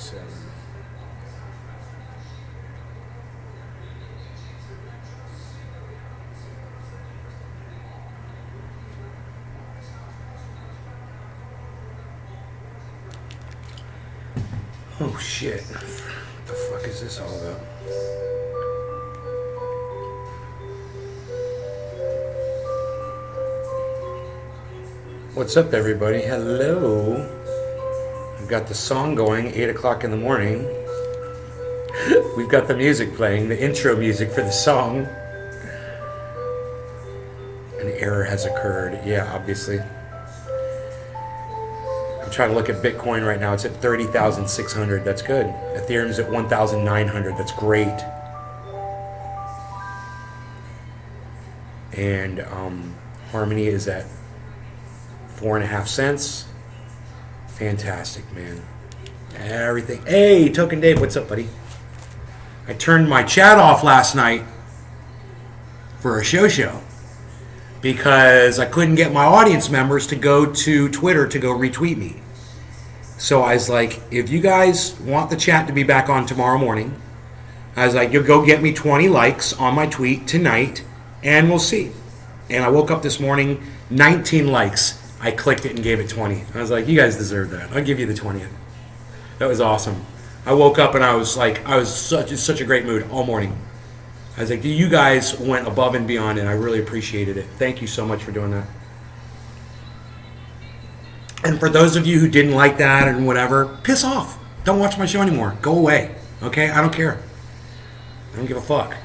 37. Oh shit. What the fuck is this all about? What's up, everybody? Hello. We've got the song going, 8 o'clock in the morning. We've got the music playing, the intro music for the song. An error has occurred. Yeah, obviously. I'm trying to look at Bitcoin right now. It's at 30,600. That's good. Ethereum's at 1,900. That's great. And Harmony is at 4.5 cents. Fantastic, man. Everything. Hey, Token Dave, what's up, buddy? I turned my chat off last night for a show because I couldn't get my audience members to go to Twitter to go retweet me. So I was like, if you guys want the chat to be back on tomorrow morning, I was like, you'll go get me 20 likes on my tweet tonight and we'll see. And I woke up this morning, 19 likes. I clicked it and gave it 20. I was like, you guys deserve that. I'll give you the 20th. That was awesome. I woke up and I was such a great mood all morning. I was like, you guys went above and beyond and I really appreciated it. Thank you so much for doing that. And for those of you who didn't like that and whatever, piss off. Don't watch my show anymore. Go away. Okay? I don't care. I don't give a fuck.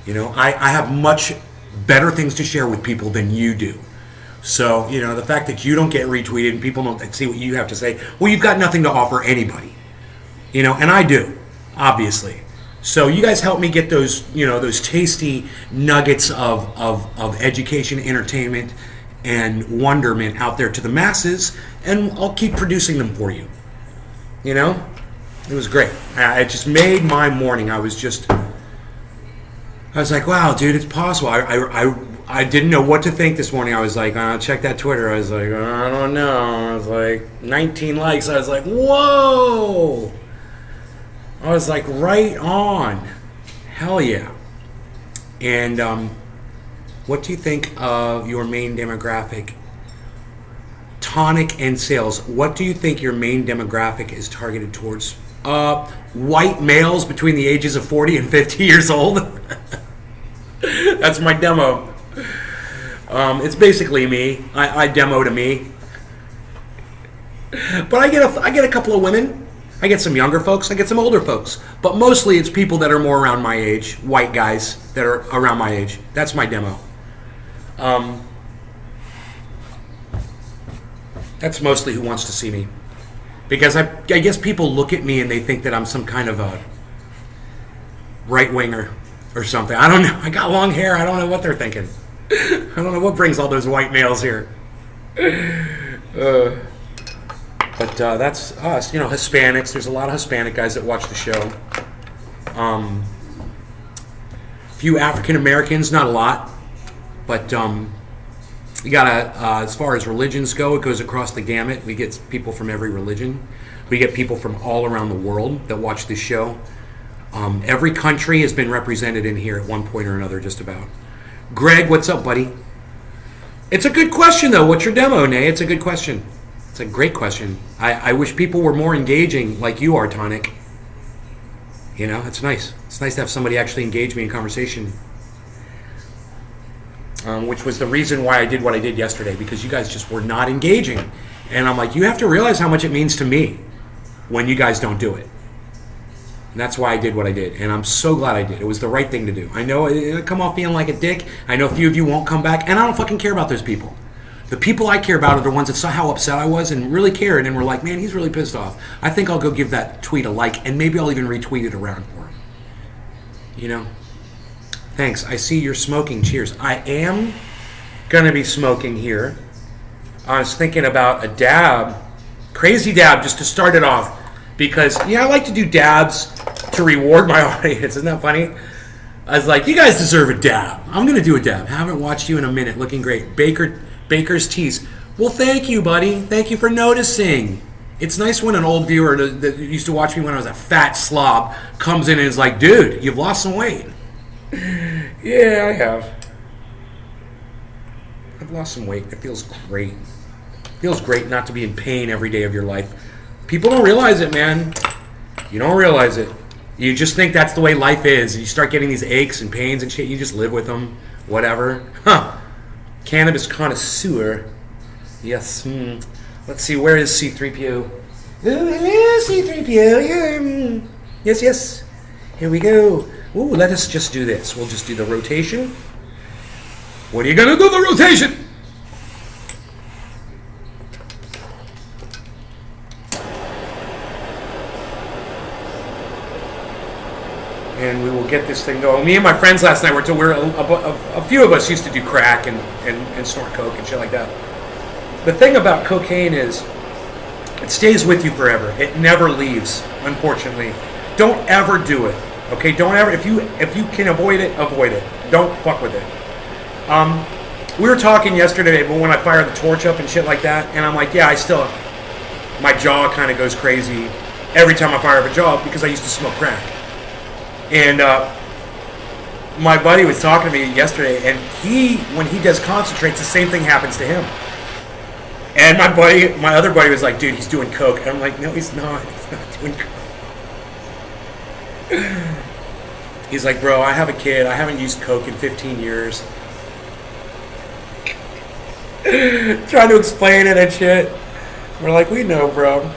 You know, I have much better things to share with people than you do. So, you know, the fact that you don't get retweeted and people don't see what you have to say, well, you've got nothing to offer anybody. You know, and I do, obviously. So you guys help me get those, you know, those tasty nuggets of education, entertainment, and wonderment out there to the masses, and I'll keep producing them for you. You know? It was great. It just made my morning. I was like, wow, dude, it's possible. I didn't know what to think this morning. I was like, check that Twitter. I was like, I don't know. I was like, 19 likes. I was like, whoa. I was like, right on. Hell yeah. And what do you think of your main demographic? Tonic and sales. What do you think your main demographic is targeted towards? White males between the ages of 40 and 50 years old. That's my demo. It's basically me. I demo to me. But I get a couple of women. I get some younger folks. I get some older folks. But mostly it's people that are more around my age. White guys that are around my age. That's my demo. That's mostly who wants to see me. Because I guess people look at me and they think that I'm some kind of a right-winger or something. I don't know. I got long hair. I don't know what they're thinking. I don't know what brings all those white males here. But that's us. You know, Hispanics. There's a lot of Hispanic guys that watch the show. Few African Americans, not a lot. But you gotta, as far as religions go, it goes across the gamut. We get people from every religion. We get people from all around the world that watch this show. Every country has been represented in here at one point or another, just about. Greg, what's up, buddy? It's a good question, though. What's your demo, Nay? It's a good question. It's a great question. I wish people were more engaging like you are, Tonic. You know, it's nice. It's nice to have somebody actually engage me in conversation. Which was the reason why I did what I did yesterday, because you guys just were not engaging. And I'm like, you have to realize how much it means to me when you guys don't do it. And that's why I did what I did. And I'm so glad I did. It was the right thing to do. I know it'll come off being like a dick. I know a few of you won't come back. And I don't fucking care about those people. The people I care about are the ones that saw how upset I was and really cared and were like, man, he's really pissed off. I think I'll go give that tweet a like, and maybe I'll even retweet it around for him. You know? Thanks. I see you're smoking. Cheers. I am going to be smoking here. I was thinking about a dab. Crazy dab, just to start it off. Because, yeah, I like to do dabs to reward my audience. Isn't that funny? I was like, you guys deserve a dab. I'm going to do a dab. Haven't watched you in a minute. Looking great. Baker's Teas. Well, thank you, buddy. Thank you for noticing. It's nice when an old viewer that used to watch me when I was a fat slob comes in and is like, dude, you've lost some weight. Yeah, I have. I've lost some weight. It feels great. It feels great not to be in pain every day of your life. People don't realize it, man. You don't realize it. You just think that's the way life is. You start getting these aches and pains and shit. You just live with them. Whatever. Huh. Cannabis connoisseur. Yes. Let's see. Where is C3PO? Oh, hello, C3PO. Yeah. Yes, yes. Here we go. Ooh, let us just do this. We'll just do the rotation. What are you going to do the rotation? And we will get this thing going. Me and my friends last night a few of us used to do crack and snort coke and shit like that. The thing about cocaine is it stays with you forever. It never leaves, unfortunately. Don't ever do it. Okay? Don't ever, if you can avoid it, avoid it. Don't fuck with it. We were talking yesterday, but when I fire the torch up and shit like that, and I'm like, yeah, my jaw kind of goes crazy every time I fire up a jaw because I used to smoke crack. And my buddy was talking to me yesterday, and when he does concentrates, the same thing happens to him. And my other buddy was like, dude, he's doing coke. And I'm like, no, he's not. He's not doing coke. He's like, bro, I have a kid. I haven't used coke in 15 years. Trying to explain it and shit. We're like, we know, bro.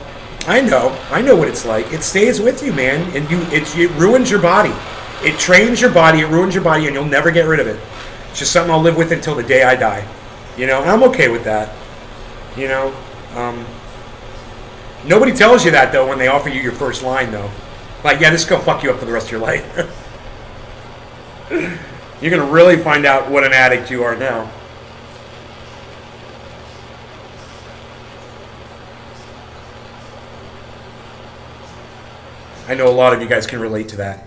I know what it's like. It stays with you, man, and it ruins your body. It trains your body, it ruins your body, and you'll never get rid of it. It's just something I'll live with until the day I die. You know, and I'm okay with that. You know, nobody tells you that though when they offer you your first line though. Like, yeah, this is gonna fuck you up for the rest of your life. You're gonna really find out what an addict you are now. I know a lot of you guys can relate to that.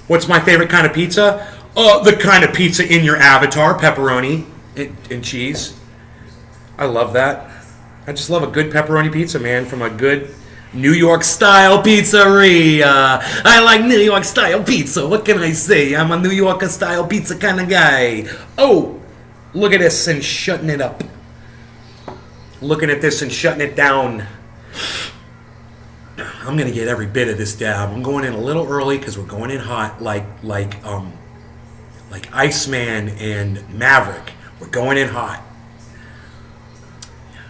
What's my favorite kind of pizza? The kind of pizza in your avatar, pepperoni and cheese. I love that. I just love a good pepperoni pizza, man, from a good New York style pizzeria. I like New York style pizza. What can I say? I'm a New Yorker style pizza kind of guy. Oh, look at this and shutting it up. Looking at this and shutting it down. I'm gonna get every bit of this dab. I'm going in a little early because we're going in hot, like Iceman and Maverick. We're going in hot.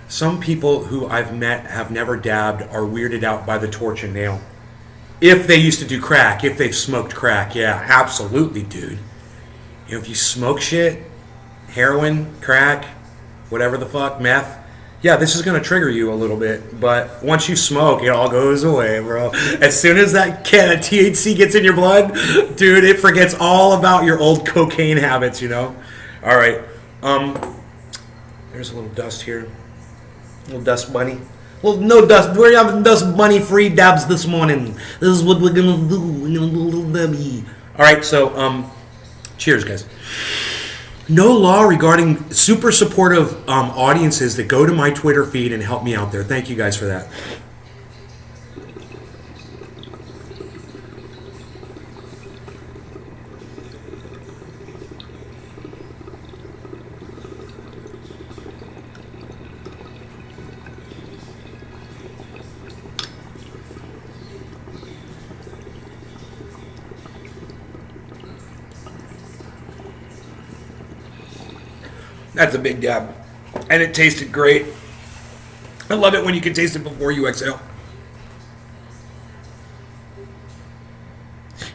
Some people who I've met have never dabbed are weirded out by the torch and nail. If they used to do crack, if they've smoked crack, yeah, absolutely, dude. You know, if you smoke shit, heroin, crack, whatever the fuck, meth, yeah, this is going to trigger you a little bit. But once you smoke, it all goes away, bro. As soon as that can of THC gets in your blood, dude, it forgets all about your old cocaine habits, you know? All right. There's a little dust here. A little dust bunny. Well, no dust. We're having dust bunny free dabs this morning. This is what we're going to do. We're going to do a little dabby. All right, so, cheers, guys. No law regarding super supportive audiences that go to my Twitter feed and help me out there. Thank you guys for that. That's a big dab. And it tasted great. I love it when you can taste it before you exhale.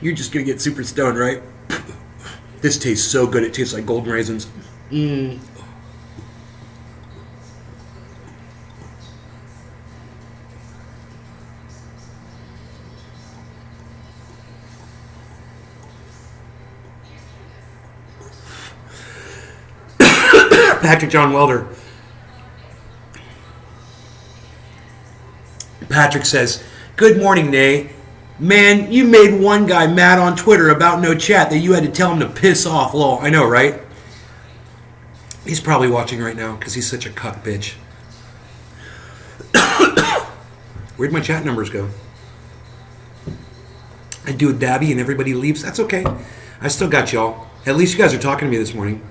You're just going to get super stoned, right? This tastes so good. It tastes like golden raisins. Mmm. Patrick John Welder. Patrick says, good morning, Nay. Man, you made one guy mad on Twitter about no chat that you had to tell him to piss off, lol. I know, right? He's probably watching right now because he's such a cuck bitch. Where'd my chat numbers go? I do with Dabby and everybody leaves. That's okay. I still got y'all. At least you guys are talking to me this morning.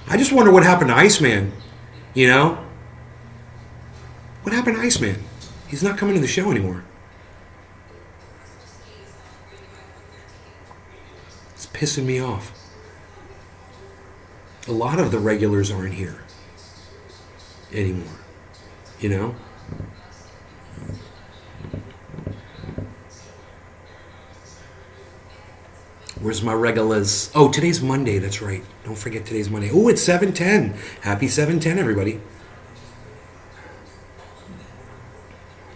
I just wonder what happened to Iceman. You know? What happened to Iceman? He's not coming to the show anymore. It's pissing me off. A lot of the regulars aren't here anymore. You know? Where's my regulars? Oh, today's Monday. That's right. Don't forget today's Monday. Oh, it's 7:10. Happy 7:10, everybody.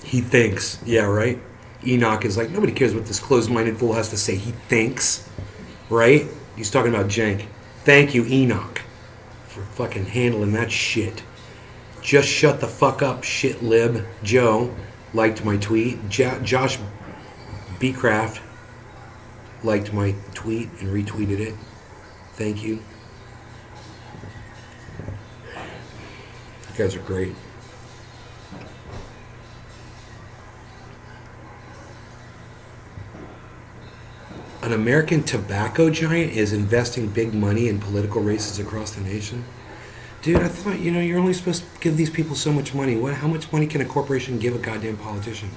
He thinks. Yeah, right? Enoch is like, nobody cares what this closed-minded fool has to say. He thinks. Right? He's talking about Jank. Thank you, Enoch, for fucking handling that shit. Just shut the fuck up, shit lib. Joe liked my tweet. Josh Bcraft liked my tweet and retweeted it. Thank you. You guys are great. An American tobacco giant is investing big money in political races across the nation. Dude, I thought, you're only supposed to give these people so much money. How much money can a corporation give a goddamn politician?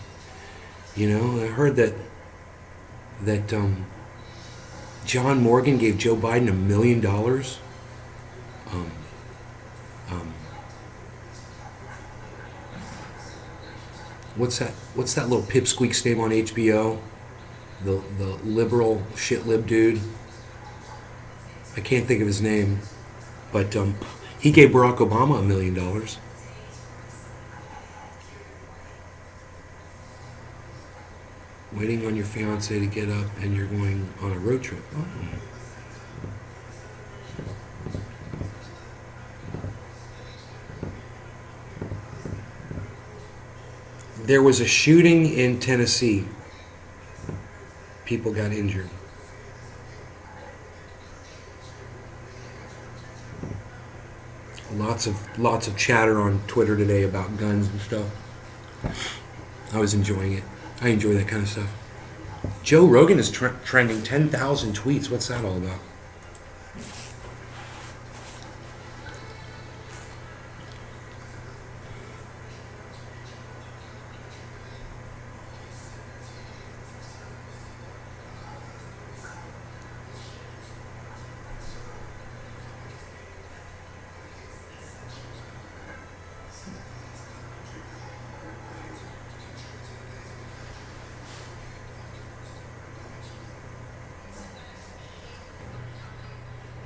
I heard that John Morgan gave Joe Biden $1 million. What's that little pipsqueak's name on HBO? The liberal shit lib dude. I can't think of his name, but he gave Barack Obama $1 million. Waiting on your fiance to get up and you're going on a road trip. Oh. There was a shooting in Tennessee. People got injured. Lots of chatter on Twitter today about guns and stuff. I was enjoying it. I enjoy that kind of stuff. Joe Rogan is trending 10,000 tweets. What's that all about?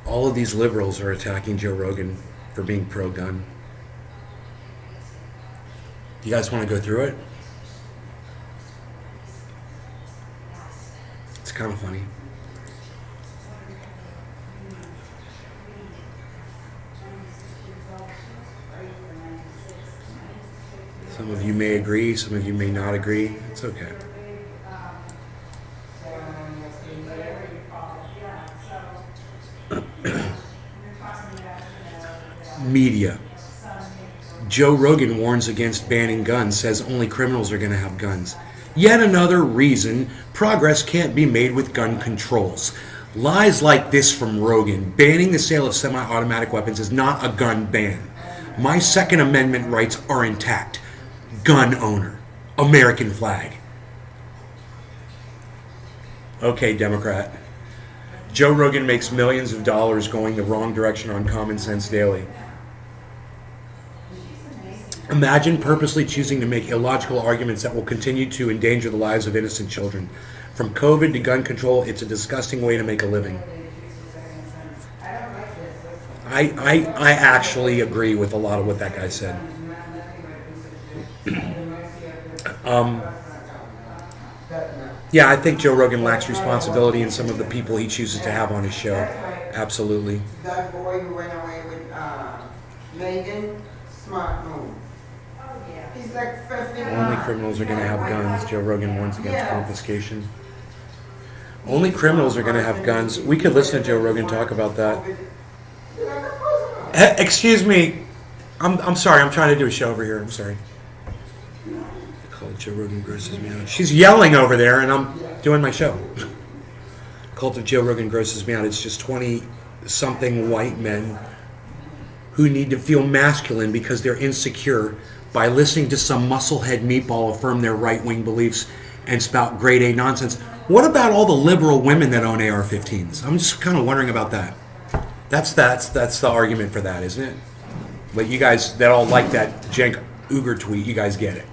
All of these liberals are attacking Joe Rogan for being pro-gun. You guys want to go through it? It's kind of funny. Some of you may agree, some of you may not agree. It's okay. Media. Joe Rogan warns against banning guns, says only criminals are going to have guns. Yet another reason progress can't be made with gun controls. Lies like this from Rogan. Banning the sale of semi-automatic weapons is not a gun ban. My Second Amendment rights are intact. Gun owner. American flag. Okay, Democrat. Joe Rogan makes millions of dollars going the wrong direction on Common Sense Daily. Imagine purposely choosing to make illogical arguments that will continue to endanger the lives of innocent children. From COVID to gun control, it's a disgusting way to make a living. I actually agree with a lot of what that guy said. Yeah, I think Joe Rogan lacks responsibility in some of the people he chooses to have on his show. Absolutely. That boy who went away with Megan, smart move. He's like 50. Only criminals are going to have guns. Joe Rogan warns against confiscation. Only criminals are going to have guns. We could listen to Joe Rogan talk about that. Excuse me. I'm sorry. I'm trying to do a show over here. I'm sorry. Cult of Joe Rogan grosses me out. She's yelling over there, and I'm doing my show. Cult of Joe Rogan grosses me out. It's just 20-something white men who need to feel masculine because they're insecure by listening to some musclehead meatball affirm their right-wing beliefs and spout grade A nonsense. What about all the liberal women that own AR-15s? I'm just kind of wondering about that. That's the argument for that, isn't it? But you guys that all like that Cenk Uygur tweet, you guys get it.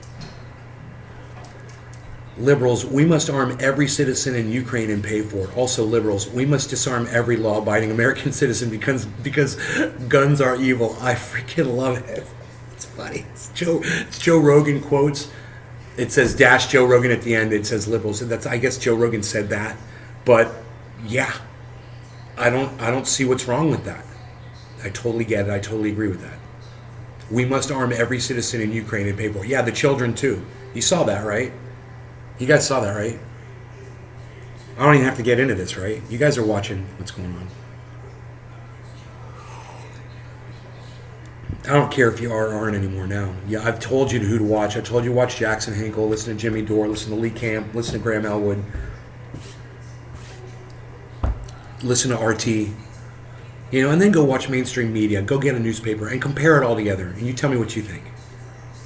Liberals, we must arm every citizen in Ukraine and pay for it. Also, liberals, we must disarm every law-abiding American citizen because guns are evil. I freaking love it. It's funny. It's Joe Rogan quotes. It says dash Joe Rogan at the end. It says liberals. And I guess Joe Rogan said that. But yeah, I don't see what's wrong with that. I totally get it. I totally agree with that. We must arm every citizen in Ukraine and pay for it. Yeah, the children too. You saw that, right? You guys saw that, right? I don't even have to get into this, right? You guys are watching what's going on. I don't care if you are or aren't anymore now. Yeah, I've told you who to watch. I told you to watch Jackson Hinkle, listen to Jimmy Dore, listen to Lee Camp, listen to Graham Elwood, listen to RT, and then go watch mainstream media, go get a newspaper and compare it all together, and you tell me what you think.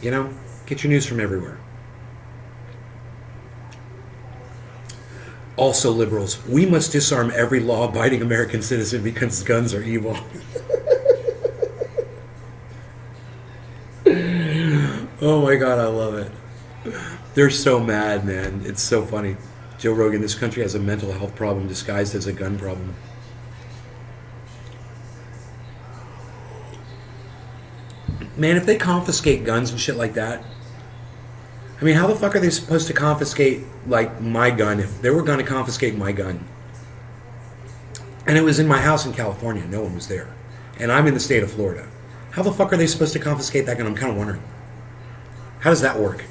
Get your news from everywhere. Also, liberals, we must disarm every law-abiding American citizen because guns are evil. Oh my God, I love it. They're so mad, man. It's so funny. Joe Rogan, this country has a mental health problem disguised as a gun problem. Man, if they confiscate guns and shit like that, I mean, how the fuck are they supposed to confiscate, like, my gun if they were going to confiscate my gun? And it was in my house in California. No one was there. And I'm in the state of Florida. How the fuck are they supposed to confiscate that gun? I'm kind of wondering. How does that work?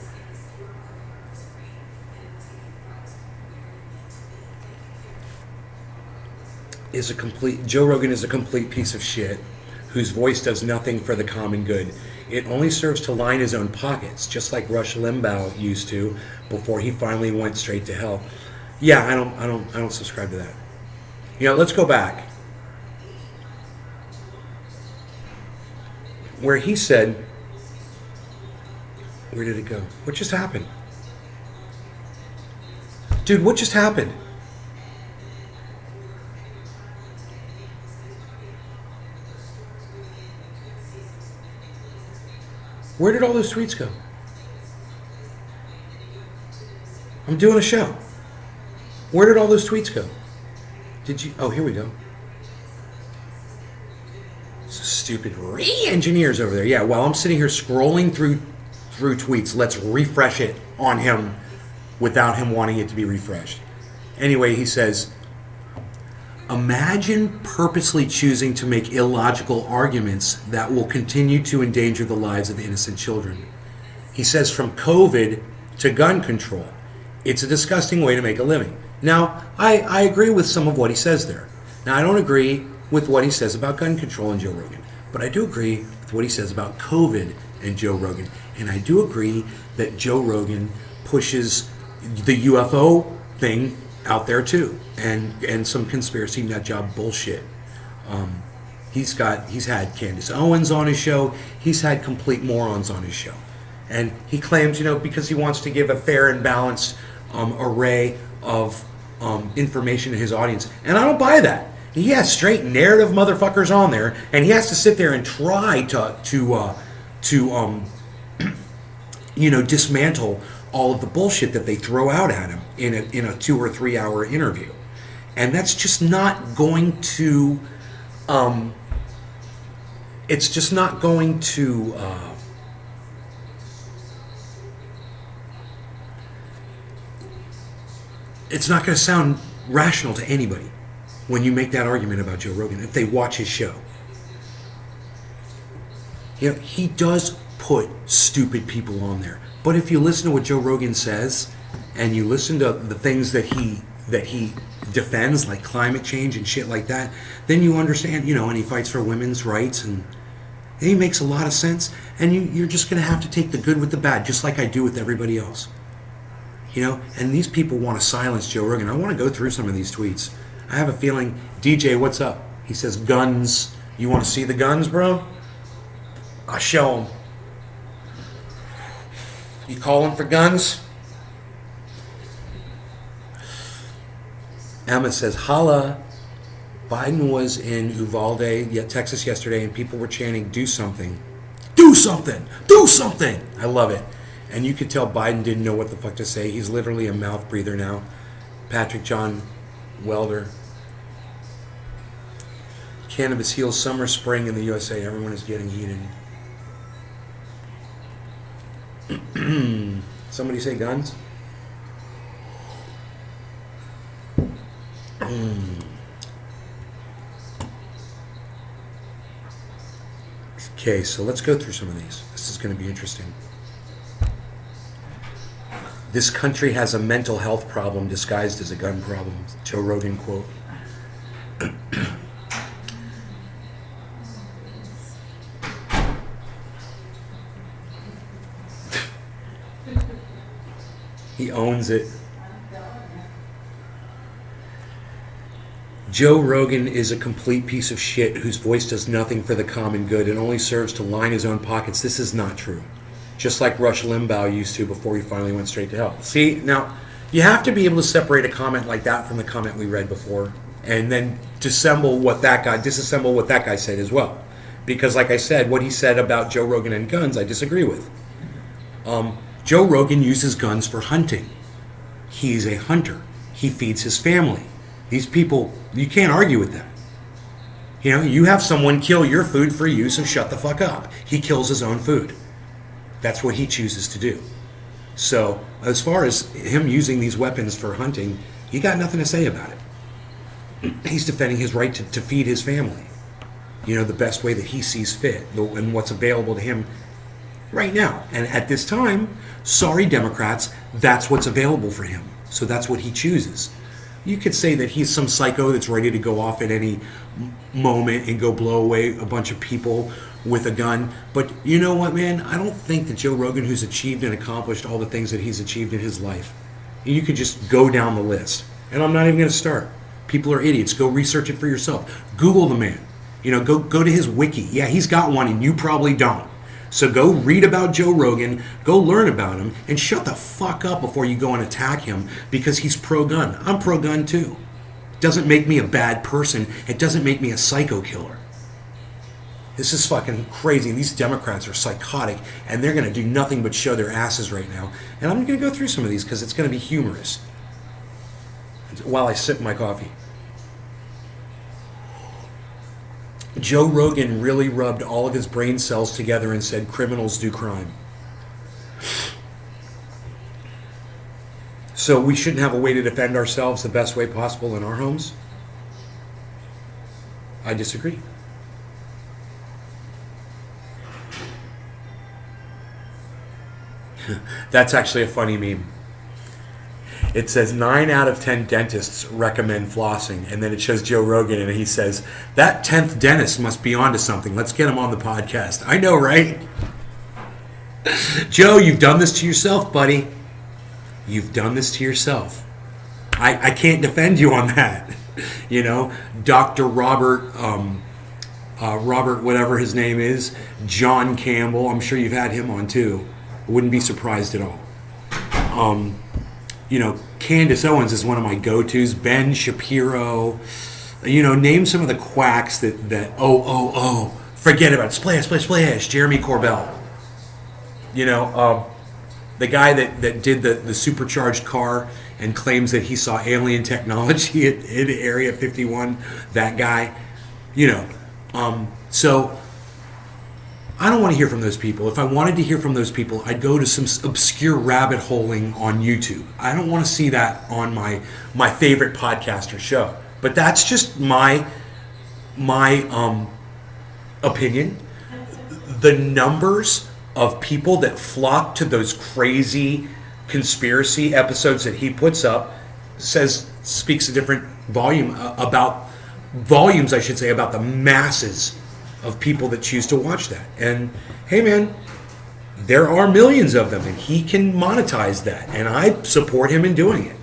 Joe Rogan is a complete piece of shit whose voice does nothing for the common good. It only serves to line his own pockets, just like Rush Limbaugh used to before he finally went straight to hell. Yeah, I don't subscribe to that. Let's go back. Where he said, where did it go? What just happened? Dude, what just happened? Where did all those tweets go? I'm doing a show. Where did all those tweets go? Oh, here we go. Stupid re-engineers over there. Yeah, while I'm sitting here scrolling through tweets, let's refresh it on him without him wanting it to be refreshed. Anyway, he says, imagine purposely choosing to make illogical arguments that will continue to endanger the lives of innocent children. He says from COVID to gun control, it's a disgusting way to make a living. Now, I agree with some of what he says there. Now, I don't agree with what he says about gun control and Joe Rogan, but I do agree with what he says about COVID and Joe Rogan. And I do agree that Joe Rogan pushes the UFO thing out there too, and some conspiracy nut job bullshit. He's had Candace Owens on his show. He's had complete morons on his show, and he claims, because he wants to give a fair and balanced array of information to his audience, and I don't buy that. He has straight narrative motherfuckers on there, and he has to sit there and try to dismantle all of the bullshit that they throw out at him in a 2 or 3 hour interview. And that's just not going to it's just not going to it's not going to sound rational to anybody when you make that argument about Joe Rogan if they watch his show. He does put stupid people on there. But if you listen to what Joe Rogan says, and you listen to the things that he defends, like climate change and shit like that, then you understand, and he fights for women's rights, and He makes a lot of sense, and you're just going to have to take the good with the bad, just like I do with everybody else. You know, and these people want to silence Joe Rogan. I want to go through some of these tweets. I have a feeling, DJ, what's up? He says, guns. You want to see the guns, bro? I'll show them. You calling for guns? Emma says, holla. Biden was in Uvalde, Texas yesterday, and people were chanting, do something. Do something! Do something! I love it. And you could tell Biden didn't know what the fuck to say. He's literally a mouth breather now. Patrick John Welder. Cannabis heals summer, spring in the USA. Everyone is getting heated. Somebody say guns? Okay, so let's go through some of these. This is going to be interesting. This country has a mental health problem disguised as a gun problem. Joe Rogan quote. He owns it. Joe Rogan is a complete piece of shit whose voice does nothing for the common good and only serves to line his own pockets. This is not true. Just like Rush Limbaugh used to before he finally went straight to hell. See, now, you have to be able to separate a comment like that from the comment we read before and then disassemble what that guy said as well. Because like I said, what he said about Joe Rogan and guns, I disagree with. Joe Rogan uses guns for hunting. He's a hunter. He feeds his family. These people, you can't argue with them. You know, you have someone kill your food for you, so shut the fuck up. He kills his own food. That's what he chooses to do. So, as far as him using these weapons for hunting, you got nothing to say about it. He's defending his right to feed his family. You know, the best way that he sees fit and what's available to him right now. And at this time, sorry Democrats, that's what's available for him. So that's what he chooses. You could say that he's some psycho that's ready to go off at any moment and go blow away a bunch of people with a gun. But you know what, man? I don't think that Joe Rogan, who's achieved and accomplished all the things that he's achieved in his life, you could just go down the list. And I'm not even going to start. People are idiots. Go research it for yourself. Google the man. You know, go to his wiki. Yeah, he's got one and you probably don't. So go read about Joe Rogan, go learn about him, and shut the fuck up before you go and attack him because he's pro-gun. I'm pro-gun too. It doesn't make me a bad person. It doesn't make me a psycho killer. This is fucking crazy. These Democrats are psychotic, and they're going to do nothing but show their asses right now. And I'm going to go through some of these because it's going to be humorous while I sip my coffee. Joe Rogan really rubbed all of his brain cells together and said criminals do crime. So we shouldn't have a way to defend ourselves the best way possible in our homes? I disagree. That's actually a funny meme. It says 9 out of 10 dentists recommend flossing, and then it shows Joe Rogan, and he says, that 10th dentist must be onto something. Let's get him on the podcast. I know, right? Joe, you've done this to yourself, buddy. You've done this to yourself. I can't defend you on that. You know, Dr. Robert, whatever his name is, John Campbell, I'm sure you've had him on too. I wouldn't be surprised at all. You know, Candace Owens is one of my go-tos. Ben Shapiro. You know, name some of the quacks that forget about it. Splash. Jeremy Corbell. You know, the guy that did the supercharged car and claims that he saw alien technology at Area 51. That guy. You know, so I don't want to hear from those people. If I wanted to hear from those people, I'd go to some obscure rabbit holing on YouTube. I don't want to see that on my favorite podcaster show. But that's just my opinion. The numbers of people that flock to those crazy conspiracy episodes that he puts up speaks a different volumes, I should say, about the masses of people that choose to watch that. And hey, man, there are millions of them, and he can monetize that. And I support him in doing it.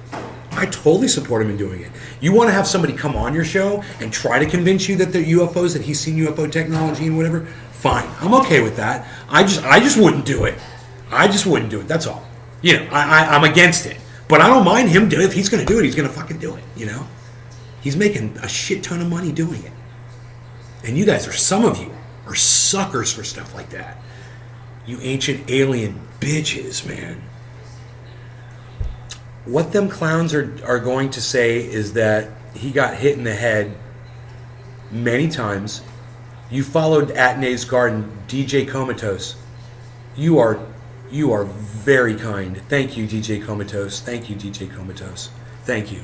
I totally support him in doing it. You want to have somebody come on your show and try to convince you that they're UFOs, that he's seen UFO technology and whatever? Fine, I'm okay with that. I just wouldn't do it. I just wouldn't do it. That's all. You know, I'm against it, but I don't mind him doing it. If he's going to do it, he's going to fucking do it. You know, he's making a shit ton of money doing it. And you guys some of you are suckers for stuff like that. You ancient alien bitches, man. What them clowns are going to say is that he got hit in the head many times. You followed Atnay's Garden, DJ Comatose. You are very kind. Thank you, DJ Comatose. Thank you, DJ Comatose. Thank you.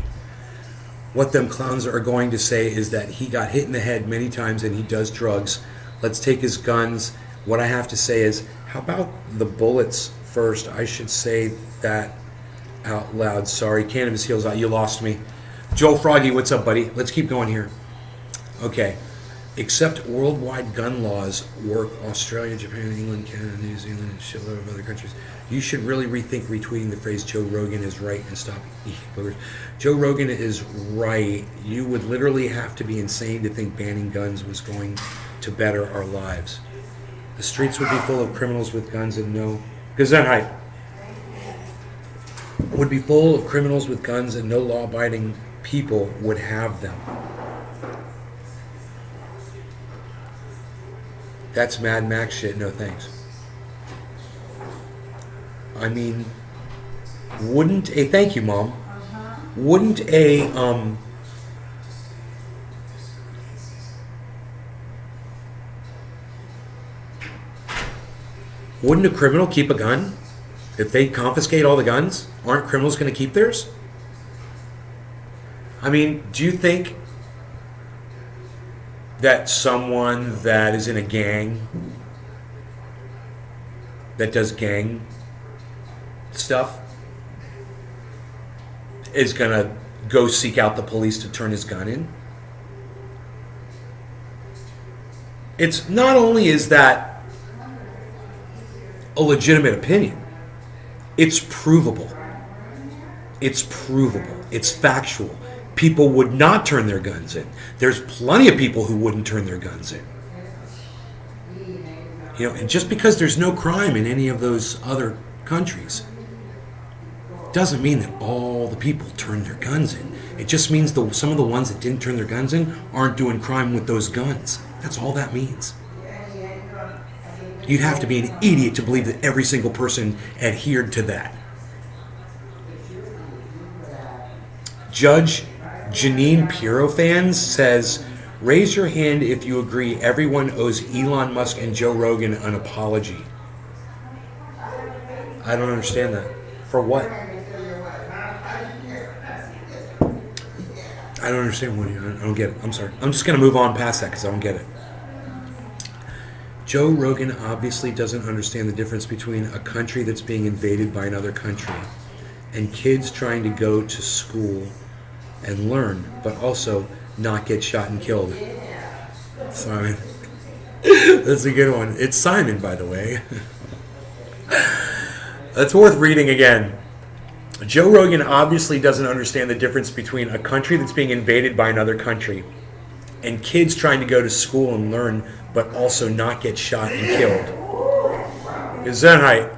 What them clowns are going to say is that he got hit in the head many times and he does drugs. Let's take his guns. What I have to say is, how about the bullets first? I should say that out loud. Sorry, Cannabis Heals Out. You lost me. Joel Froggy, what's up, buddy? Let's keep going here. Okay. Except worldwide gun laws work Australia, Japan, England, Canada, New Zealand, and a shitload of other countries. You should really rethink retweeting the phrase Joe Rogan is right and stop eating boogers. Joe Rogan is right. You would literally have to be insane to think banning guns was going to better our lives. The streets would be full of criminals with guns and no... Gesundheit. Would be full of criminals with guns and no law-abiding people would have them. That's Mad Max shit. No thanks. I mean, wouldn't a... Thank you, Mom. Wouldn't a... Wouldn't a criminal keep a gun? If they confiscate all the guns, aren't criminals going to keep theirs? I mean, do you think that someone that is in a gang, that does gang stuff, is going to go seek out the police to turn his gun in? It's not only is that a legitimate opinion, it's provable. It's provable. It's factual. People would not turn their guns in. There's plenty of people who wouldn't turn their guns in. You know, and just because there's no crime in any of those other countries doesn't mean that all the people turn their guns in. It just means some of the ones that didn't turn their guns in aren't doing crime with those guns. That's all that means. You'd have to be an idiot to believe that every single person adhered to that. Judge Janine Pirofans says, raise your hand if you agree everyone owes Elon Musk and Joe Rogan an apology. I don't understand that. For what? I don't understand what I don't get it. I'm sorry. I'm just going to move on past that because I don't get it. Joe Rogan obviously doesn't understand the difference between a country that's being invaded by another country and kids trying to go to school and learn, but also not get shot and killed. Simon. That's a good one. It's Simon, by the way. That's worth reading again. Joe Rogan obviously doesn't understand the difference between a country that's being invaded by another country and kids trying to go to school and learn, but also not get shot and killed. Gesundheit.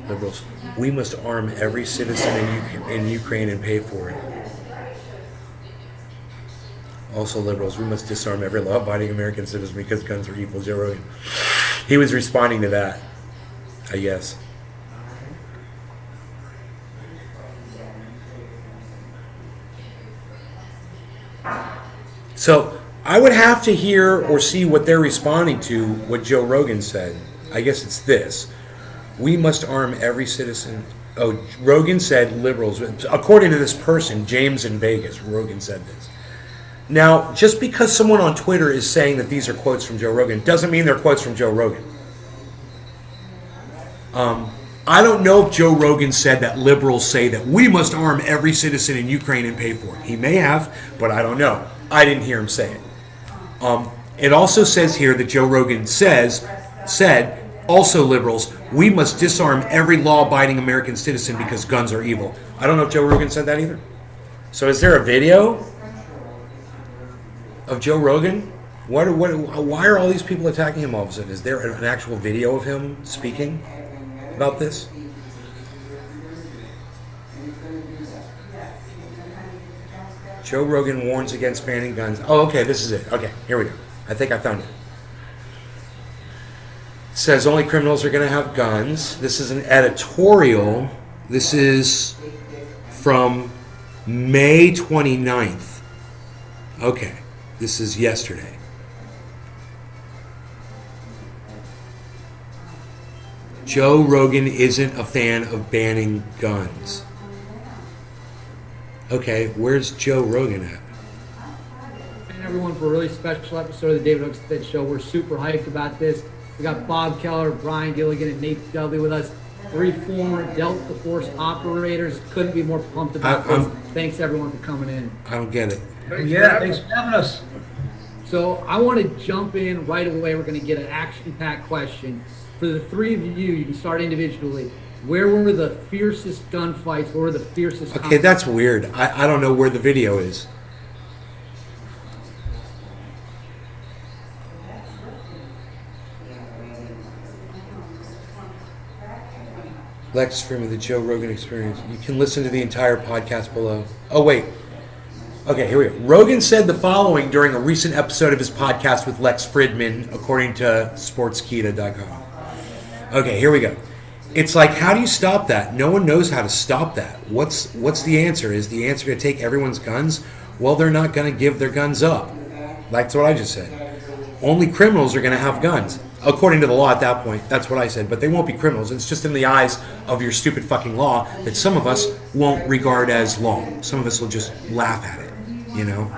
Liberals. We must arm every citizen in Ukraine and pay for it. Also liberals. We must disarm every law-abiding American citizen because guns are evil. Joe Rogan. He was responding to that, I guess. So I would have to hear or see what they're responding to, what Joe Rogan said. I guess it's this. We must arm every citizen. Oh, Rogan said liberals. According to this person, James in Vegas, Rogan said this. Now, just because someone on Twitter is saying that these are quotes from Joe Rogan doesn't mean they're quotes from Joe Rogan. I don't know if Joe Rogan said that liberals say that we must arm every citizen in Ukraine and pay for it. He may have, but I don't know. I didn't hear him say it. It also says here that Joe Rogan said, also liberals, we must disarm every law-abiding American citizen because guns are evil. I don't know if Joe Rogan said that either. So is there a video of Joe Rogan? Why are all these people attacking him all of a sudden? Is there an actual video of him speaking about this? Joe Rogan warns against banning guns. Oh, okay, this is it. Okay, here we go. I think I found it. It says only criminals are going to have guns. This is an editorial. This is from May 29th. Okay, this is yesterday. Joe Rogan isn't a fan of banning guns. Okay, where's Joe Rogan at? And everyone for a really special episode of the David Hookstead Show. We're super hyped about this. We got Bob Keller, Brian Gilligan, and Nate Dudley with us. 3 former Delta Force operators. Couldn't be more pumped about this. Thanks everyone for coming in. I don't get it. Yeah, thanks for having us. So I want to jump in right away. We're going to get an action-packed question. For the 3 of you, you can start individually. Where were the fiercest gunfights? Where were the fiercest? Okay, that's weird. I don't know where the video is. Lex Freeman, the Joe Rogan Experience. You can listen to the entire podcast below. Oh, wait. Okay, here we go. Rogan said the following during a recent episode of his podcast with Lex Fridman, according to Sportskeeda.com. Okay, here we go. It's like, how do you stop that? No one knows how to stop that. What's the answer? Is the answer to take everyone's guns? Well, they're not going to give their guns up. That's what I just said. Only criminals are going to have guns. According to the law at that point, that's what I said. But they won't be criminals. It's just in the eyes of your stupid fucking law that some of us won't regard as law. Some of us will just laugh at it, you know?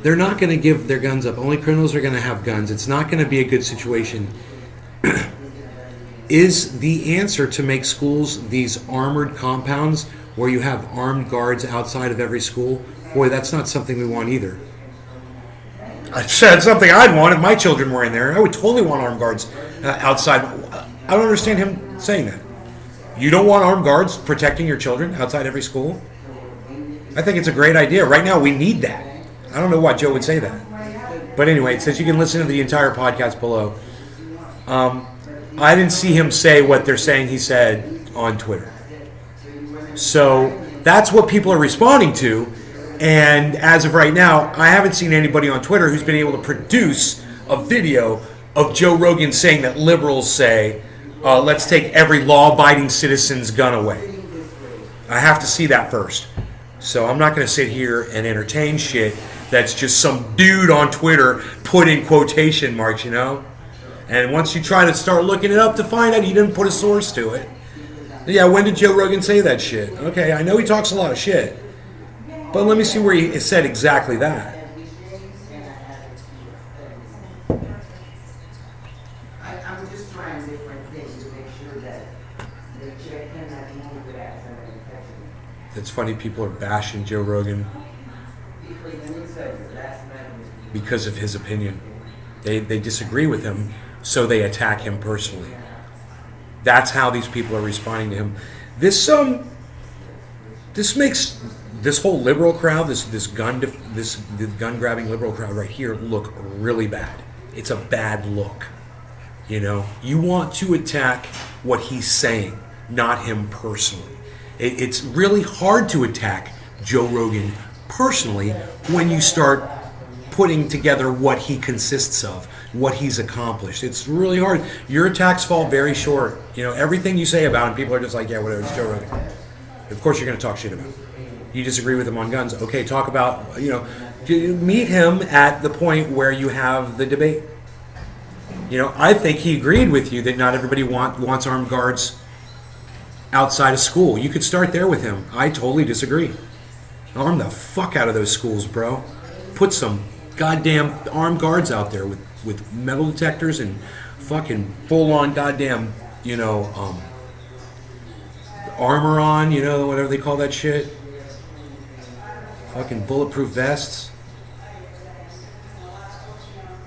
They're not going to give their guns up. Only criminals are going to have guns. It's not going to be a good situation. Is the answer to make schools these armored compounds where you have armed guards outside of every school? Boy, that's not something we want either. I said something I'd want if my children were in there. I would totally want armed guards outside. I don't understand him saying that. You don't want armed guards protecting your children outside every school? I think it's a great idea. Right now, we need that. I don't know why Joe would say that. But anyway, it says you can listen to the entire podcast below. I didn't see him say what they're saying he said on Twitter. So that's what people are responding to. And as of right now, I haven't seen anybody on Twitter who's been able to produce a video of Joe Rogan saying that liberals say, let's take every law-abiding citizen's gun away. I have to see that first. So I'm not going to sit here and entertain shit that's just some dude on Twitter put in quotation marks, you know? And once you try to start looking it up to find out he didn't put a source to it. Yeah, when did Joe Rogan say that shit? Okay, I know he talks a lot of shit. But let me see where he said exactly that. I'm just trying different things to make sure that they check in at the moment without somebody touching it. It's funny people are bashing Joe Rogan because of his opinion. They disagree with him, so they attack him personally. That's how these people are responding to him. This makes this whole liberal crowd, this gun grabbing liberal crowd right here look really bad. It's a bad look. You know, you want to attack what he's saying, not him personally. It's really hard to attack Joe Rogan personally when you start putting together what he consists of, what he's accomplished. It's really hard. Your attacks fall very short. You know, everything you say about him, people are just like, yeah, whatever, it's Joe Rogan. Of course you're going to talk shit about him. You disagree with him on guns. Okay, talk about, you know, meet him at the point where you have the debate. You know, I think he agreed with you that not everybody wants armed guards outside of school. You could start there with him. I totally disagree. Arm the fuck out of those schools, bro. Put some goddamn armed guards out there with with metal detectors and fucking full on goddamn, armor on, whatever they call that shit. Fucking bulletproof vests.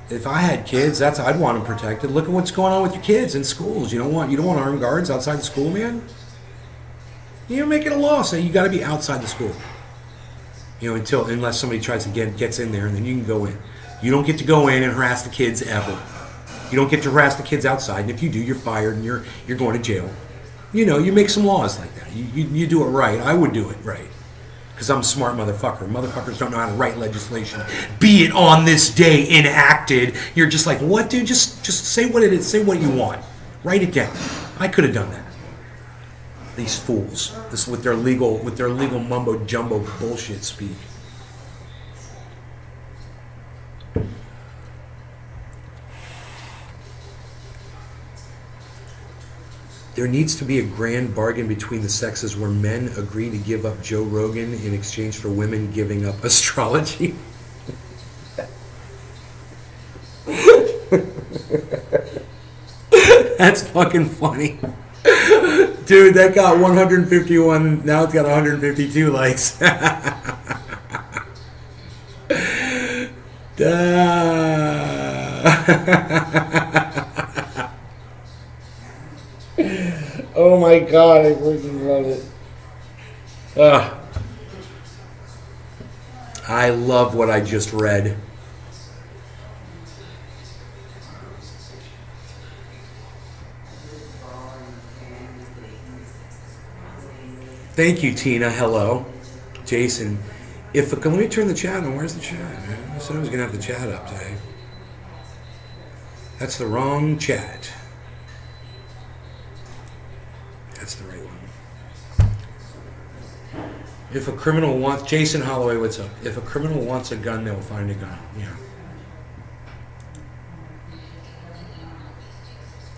If I had kids, I'd want them protected. Look at what's going on with your kids in schools. You don't want armed guards outside the school, man. Make it a law. Say you got to be outside the school. Unless somebody tries to gets in there, and then you can go in. You don't get to go in and harass the kids ever. You don't get to harass the kids outside, and if you do, you're fired and you're going to jail. You make some laws like that. You do it right. I would do it right. Because I'm a smart motherfucker. Motherfuckers don't know how to write legislation. Be it on this day enacted. You're just like, what, dude? Just say what it is. Say what you want. Write it down. I could have done that. These fools. This with their legal mumbo jumbo bullshit speak. There needs to be a grand bargain between the sexes where men agree to give up Joe Rogan in exchange for women giving up astrology. That's fucking funny. Dude, that got 151, now it's got 152 likes. Oh my god, I freaking love it. I love what I just read. Thank you, Tina. Hello. Jason. Let me turn the chat on. Where's the chat, man? I said I was going to have the chat up today. That's the wrong chat. That's the right one. If a criminal wants... Jason Holloway, what's up? If a criminal wants a gun, they'll find a gun. Yeah.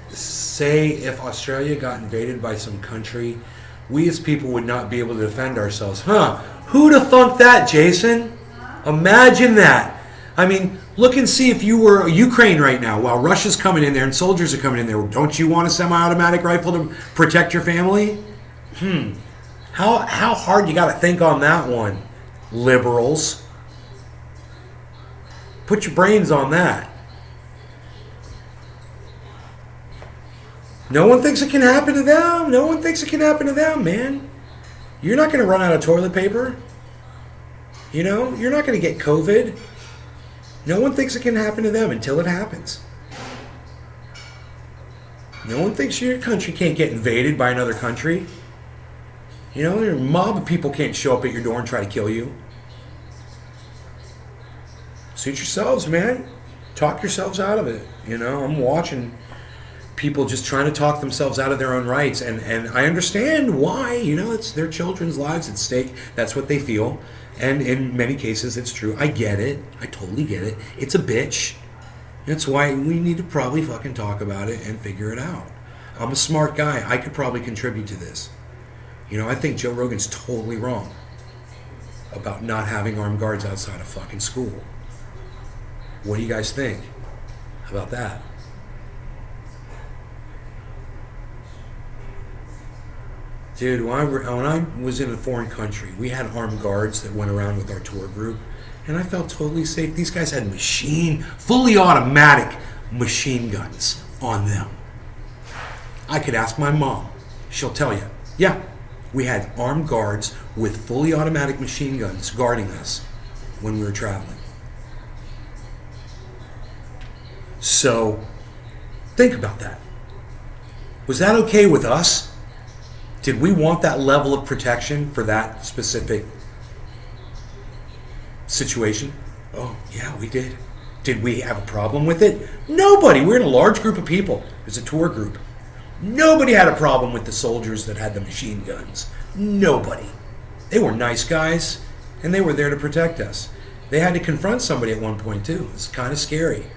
Say if Australia got invaded by some country, we as people would not be able to defend ourselves. Huh? Who'd have thunk that, Jason? Imagine that. I mean, look and see if you were Ukraine right now while Russia's coming in there and soldiers are coming in there. Don't you want a semi-automatic rifle to protect your family? How hard you got to think on that one, liberals? Put your brains on that. No one thinks it can happen to them. No one thinks it can happen to them, man. You're not going to run out of toilet paper. You're not going to get COVID. No one thinks it can happen to them until it happens. No one thinks your country can't get invaded by another country. A mob of people can't show up at your door and try to kill you. Suit yourselves, man. Talk yourselves out of it. I'm watching people just trying to talk themselves out of their own rights, and I understand why. It's their children's lives at stake. That's what they feel, and in many cases it's true. I get it. I totally get it. It's a bitch. That's why we need to probably fucking talk about it and figure it out. I'm a smart guy. I could probably contribute to this. I think Joe Rogan's totally wrong about not having armed guards outside of fucking school. What do you guys think about that? Dude, when I was in a foreign country, we had armed guards that went around with our tour group, and I felt totally safe. These guys had fully automatic machine guns on them. I could ask my mom. She'll tell you. Yeah, we had armed guards with fully automatic machine guns guarding us when we were traveling. So, think about that. Was that okay with us? Did we want that level of protection for that specific situation? Oh, yeah, we did. Did we have a problem with it? Nobody. We're in a large group of people. It's a tour group. Nobody had a problem with the soldiers that had the machine guns. Nobody. They were nice guys, and they were there to protect us. They had to confront somebody at one point, too. It's kind of scary.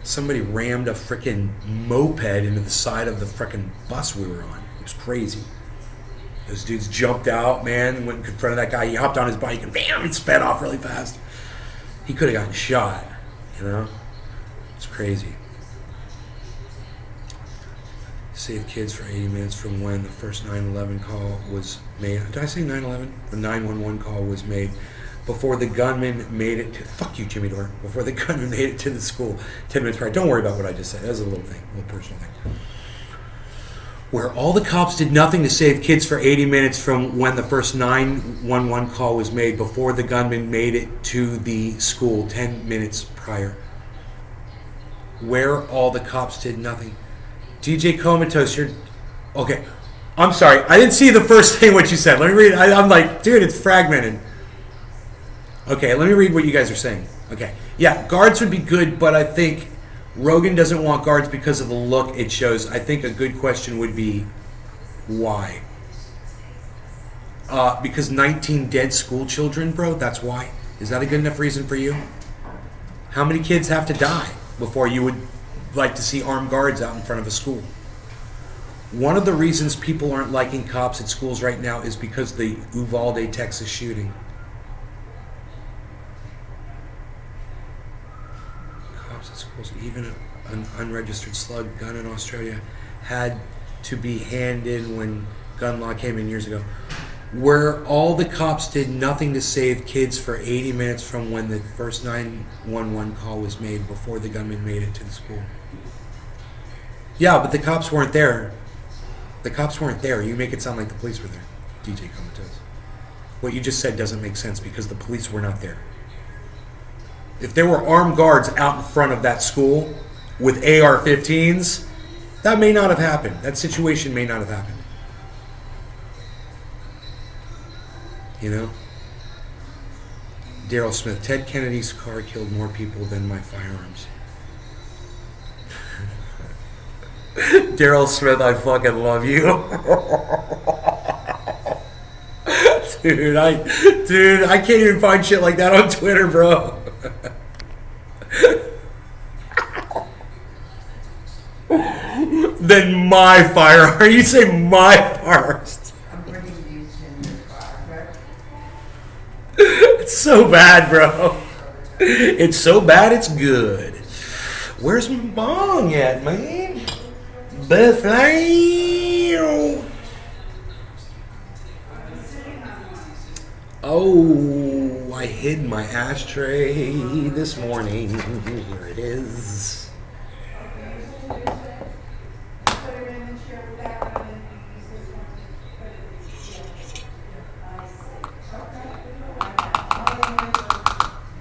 Somebody rammed a frickin' moped into the side of the frickin' bus we were on. It was crazy. Those dudes jumped out, man, went in front of that guy. He hopped on his bike and bam, and sped off really fast. He could have gotten shot, you know? It's crazy. Save kids for 80 minutes from when the first 911 call was made. Did I say 911? The 911 call was made before the gunman made it to... Fuck you, Jimmy Dore. Before the gunman made it to the school 10 minutes prior. Don't worry about what I just said. That was a little thing, a little personal thing. Where all the cops did nothing to save kids for 80 minutes from when the first 911 call was made before the gunman made it to the school 10 minutes prior. Where all the cops did nothing. DJ Comatose, you're... Okay. I'm sorry. I didn't see the first thing what you said. Let me read. I'm like, dude, it's fragmented. Okay, let me read what you guys are saying. Okay. Yeah, guards would be good, but I think Rogan doesn't want guards because of the look it shows. I think a good question would be, why? Because 19 dead school children, bro? That's why? Is that a good enough reason for you? How many kids have to die before you would like to see armed guards out in front of a school? One of the reasons people aren't liking cops at schools right now is because of the Uvalde, Texas shooting. Cops at schools, even an unregistered slug gun in Australia had to be handed when gun law came in years ago. Where all the cops did nothing to save kids for 80 minutes from when the first 911 call was made before the gunman made it to the school. Yeah, but the cops weren't there. The cops weren't there. You make it sound like the police were there, DJ Comatose. What you just said doesn't make sense because the police were not there. If there were armed guards out in front of that school with AR-15s, that may not have happened. That situation may not have happened. You know? Daryl Smith, Ted Kennedy's car killed more people than my firearms. Daryl Smith, I fucking love you. Dude, I can't even find shit like that on Twitter, bro. Then my firearm. You say my firearms. I'm bringing you to your car, okay? It's so bad, bro. It's so bad, it's good. Where's my bong at, man? Buffalo. Oh, I hid my ashtray this morning. Here it is.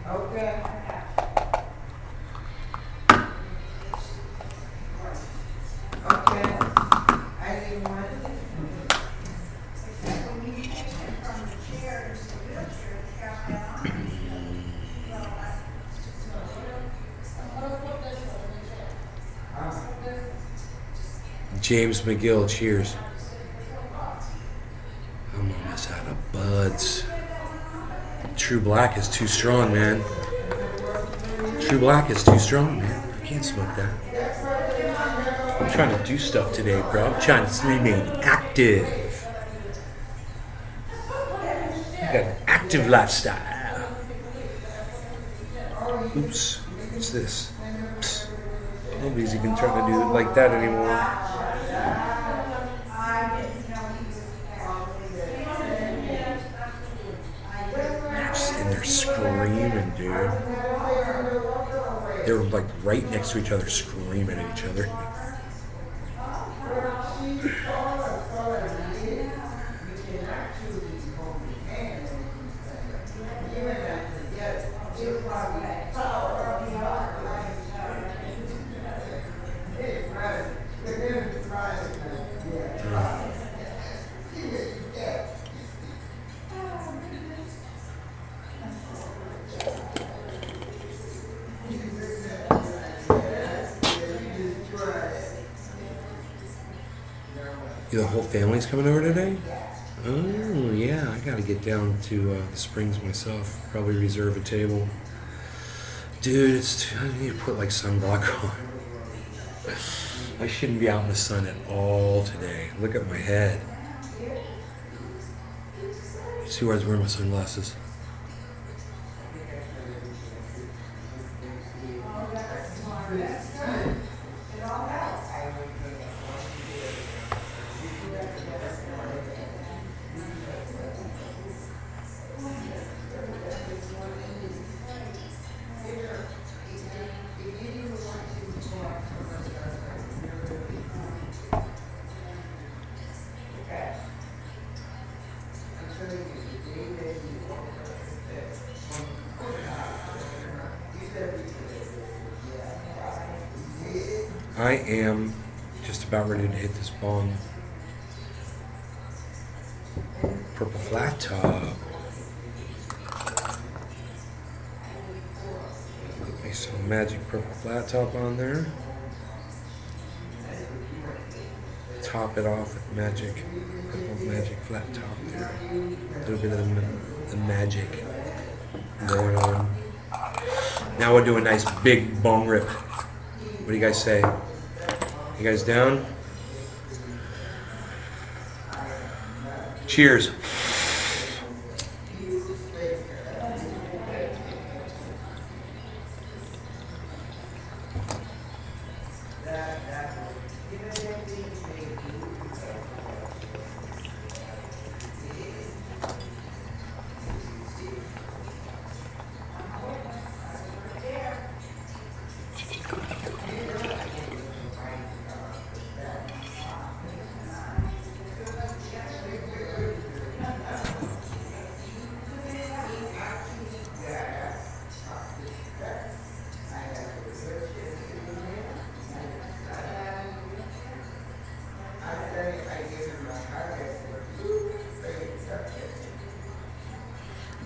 Okay. Okay. I didn't want James McGill, cheers. I'm almost out of buds. True Black is too strong, man. True Black is too strong, man. I can't smoke that. I'm trying to do stuff today, bro. I'm trying to remain active. I got an active lifestyle. Oops. What's this? Psst. Nobody's even trying to do it like that anymore. Just in there screaming, dude. They were like right next to each other, screaming at each other. The whole family's coming over today? Oh, yeah. I gotta get down to the Springs myself. Probably reserve a table. Dude, I need to put like sunblock on. I shouldn't be out in the sun at all today. Look at my head. See where I was wearing my sunglasses. I am just about ready to hit this bong. Purple flat top. Put me some magic purple flat top on there. Top it off with magic, purple magic flat top there. A little bit of the magic going on. Now we'll do a nice big bong rip. What do you guys say? You guys down? Cheers.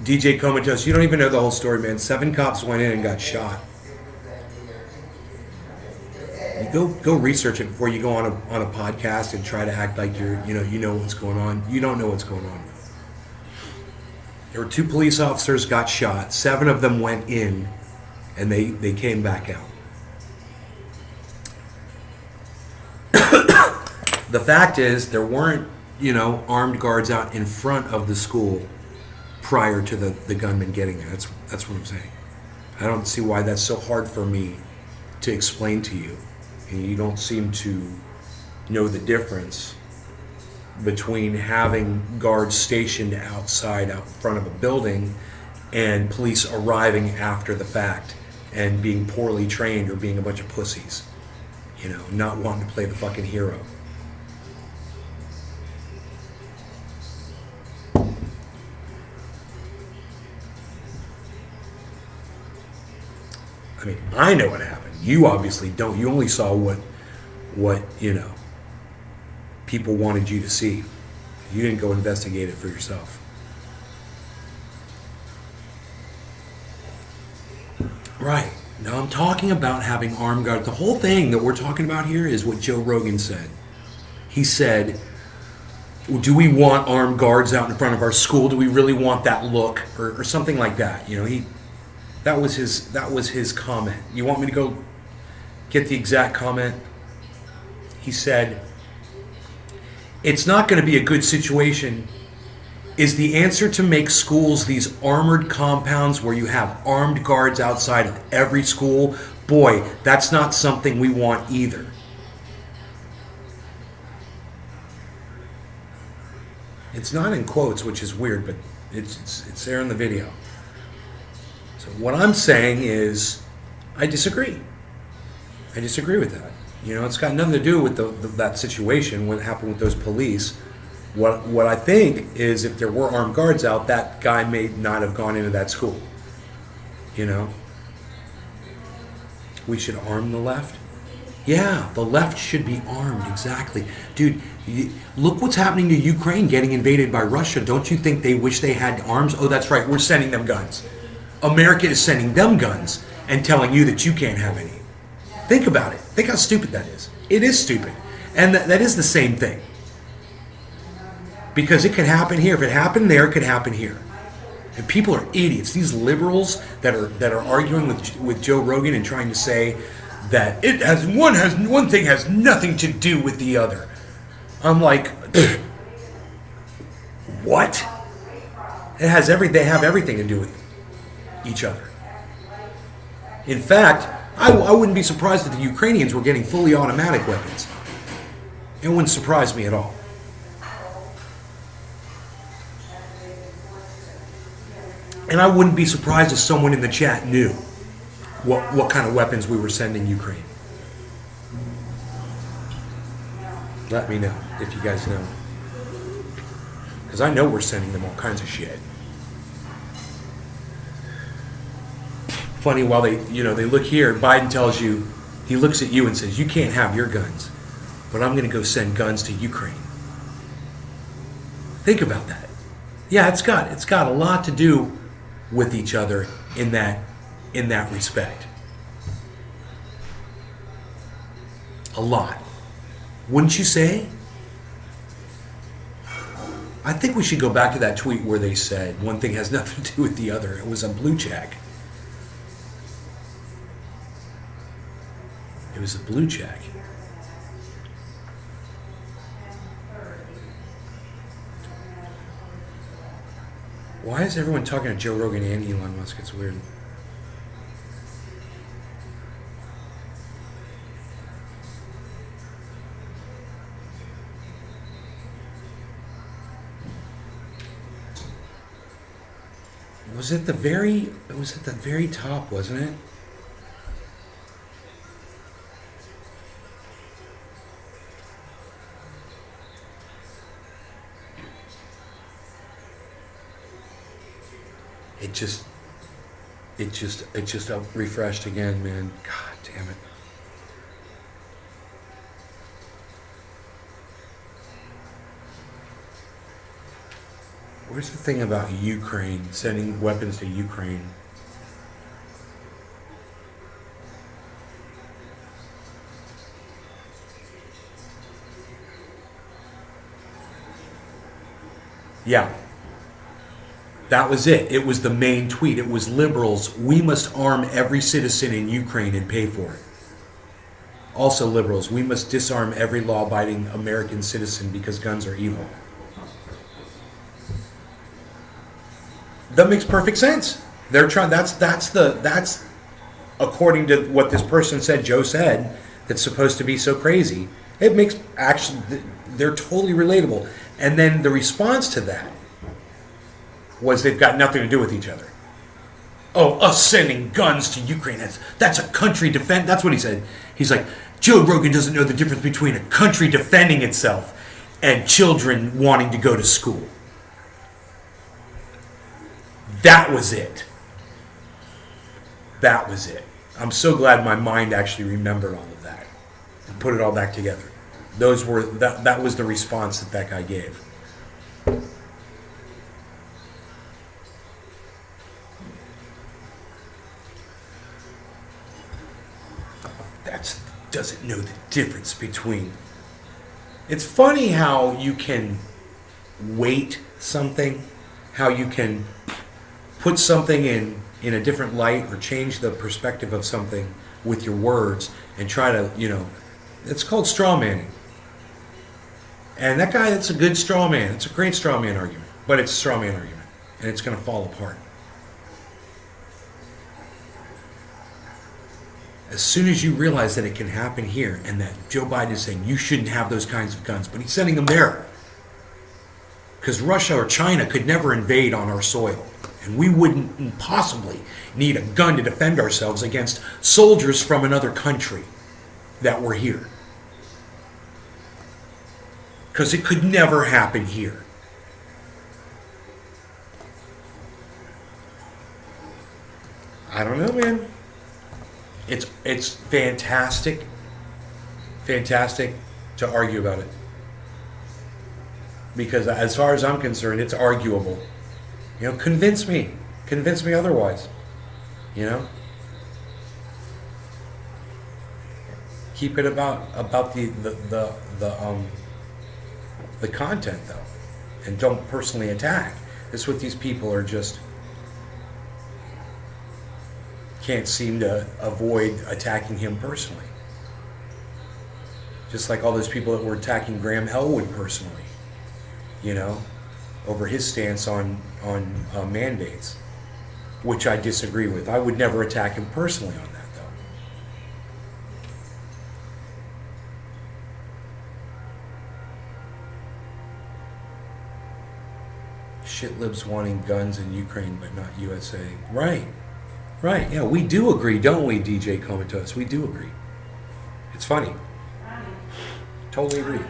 DJ Comatose, you don't even know the whole story, man. 7 cops went in and got shot. You go research it before you go on a podcast and try to act like you know what's going on. You don't know what's going on. There were 2 police officers got shot. 7 of them went in, and they came back out. The fact is, there weren't armed guards out in front of the school prior to the gunman getting there. That's what I'm saying. I don't see why that's so hard for me to explain to you. And you don't seem to know the difference between having guards stationed outside, out in front of a building, and police arriving after the fact and being poorly trained or being a bunch of pussies. Not wanting to play the fucking hero. I mean, I know what happened. You obviously don't. You only saw what people wanted you to see. You didn't go investigate it for yourself. Right. Now I'm talking about having armed guards. The whole thing that we're talking about here is what Joe Rogan said. He said, do we want armed guards out in front of our school? Do we really want that look? Or something like that. That was his comment. You want me to go get the exact comment? He said, it's not going to be a good situation. Is the answer to make schools these armored compounds where you have armed guards outside of every school? Boy, that's not something we want either. It's not in quotes, which is weird, but it's there in the video. So what I'm saying is, I disagree. I disagree with that. It's got nothing to do with that situation, what happened with those police. What I think is, if there were armed guards out, that guy may not have gone into that school. We should arm the left. Yeah, the left should be armed, exactly. Dude, look what's happening to Ukraine getting invaded by Russia. Don't you think they wish they had arms? Oh, that's right, we're sending them guns. America is sending them guns and telling you that you can't have any. Think about it. Think how stupid that is. It is stupid. And that is the same thing. Because it could happen here. If it happened there, it could happen here. And people are idiots. These liberals that are arguing with Joe Rogan and trying to say that one thing has nothing to do with the other. I'm like, what? They have everything to do with each other. In fact, I wouldn't be surprised if the Ukrainians were getting fully automatic weapons. It wouldn't surprise me at all. And I wouldn't be surprised if someone in the chat knew what kind of weapons we were sending Ukraine. Let me know if you guys know. Because I know we're sending them all kinds of shit. Funny, while they look here, Biden tells you, he looks at you and says, you can't have your guns, but I'm going to go send guns to Ukraine. Think about that. Yeah, it's got a lot to do with each other in that respect. A lot. Wouldn't you say? I think we should go back to that tweet where they said one thing has nothing to do with the other. It was a blue check. It was a blue check. Why is everyone talking to Joe Rogan and Elon Musk? It's weird. It was at the very top, wasn't it? It just refreshed again, man. God damn it. Where's the thing about Ukraine, sending weapons to Ukraine? Yeah. That was it. It was the main tweet. It was liberals. We must arm every citizen in Ukraine and pay for it. Also liberals. We must disarm every law-abiding American citizen because guns are evil. That makes perfect sense. They're trying. That's according to what this person said. Joe said that's supposed to be so crazy. It makes actually they're totally relatable. And then the response to that was they've got nothing to do with each other. Oh, us sending guns to Ukraine, that's a country defend. That's what he said. He's like, Joe Rogan doesn't know the difference between a country defending itself and children wanting to go to school. That was it. That was it. I'm so glad my mind actually remembered all of that and put it all back together. That was the response that guy gave. Doesn't know the difference between. It's funny how you can weight something, how you can put something in a different light or change the perspective of something with your words and try to, it's called straw manning. And that guy, that's a good straw man. It's a great straw man argument, but it's a straw man argument and it's going to fall apart. As soon as you realize that it can happen here and that Joe Biden is saying you shouldn't have those kinds of guns, but he's sending them there. Because Russia or China could never invade on our soil. And we wouldn't possibly need a gun to defend ourselves against soldiers from another country that were here. Because it could never happen here. I don't know, man. It's fantastic to argue about it. Because as far as I'm concerned, it's arguable. Convince me otherwise. Keep it about the content though, and don't personally attack. That's what these people are just. Can't seem to avoid attacking him personally. Just like all those people that were attacking Graham Elwood personally. over his stance on mandates, which I disagree with. I would never attack him personally on that, though. Shit libs wanting guns in Ukraine, but not USA. Right. Right. Yeah, we do agree, don't we, DJ Comatose? We do agree. It's funny. Totally agree.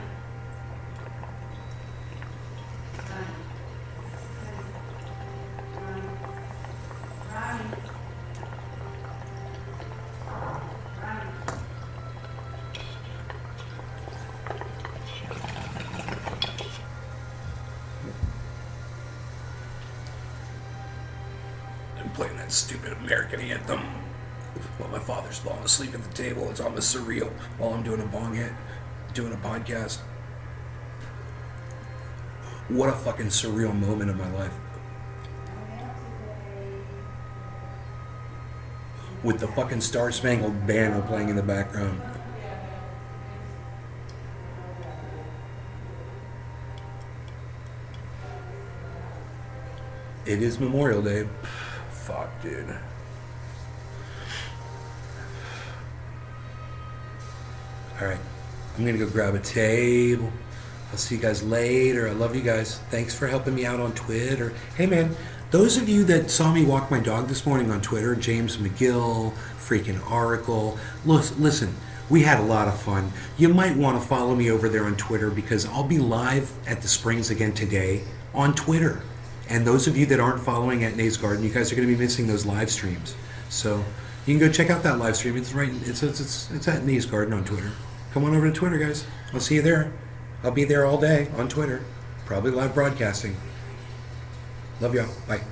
I'm playing that stupid American anthem while my father's falling asleep at the table. It's almost surreal while I'm doing a bong hit, doing a podcast. What a fucking surreal moment in my life. With the fucking Star Spangled Banner playing in the background. It is Memorial Day. Fuck, dude. Alright. I'm gonna go grab a table. I'll see you guys later. I love you guys. Thanks for helping me out on Twitter. Hey man, those of you that saw me walk my dog this morning on Twitter, James McGill, freaking Oracle, listen, we had a lot of fun. You might want to follow me over there on Twitter because I'll be live at the Springs again today on Twitter. And those of you that aren't following at Nays Garden, you guys are going to be missing those live streams. So you can go check out that live stream. It's right. It's at Nays Garden on Twitter. Come on over to Twitter, guys. I'll see you there. I'll be there all day on Twitter, probably live broadcasting. Love y'all. Bye.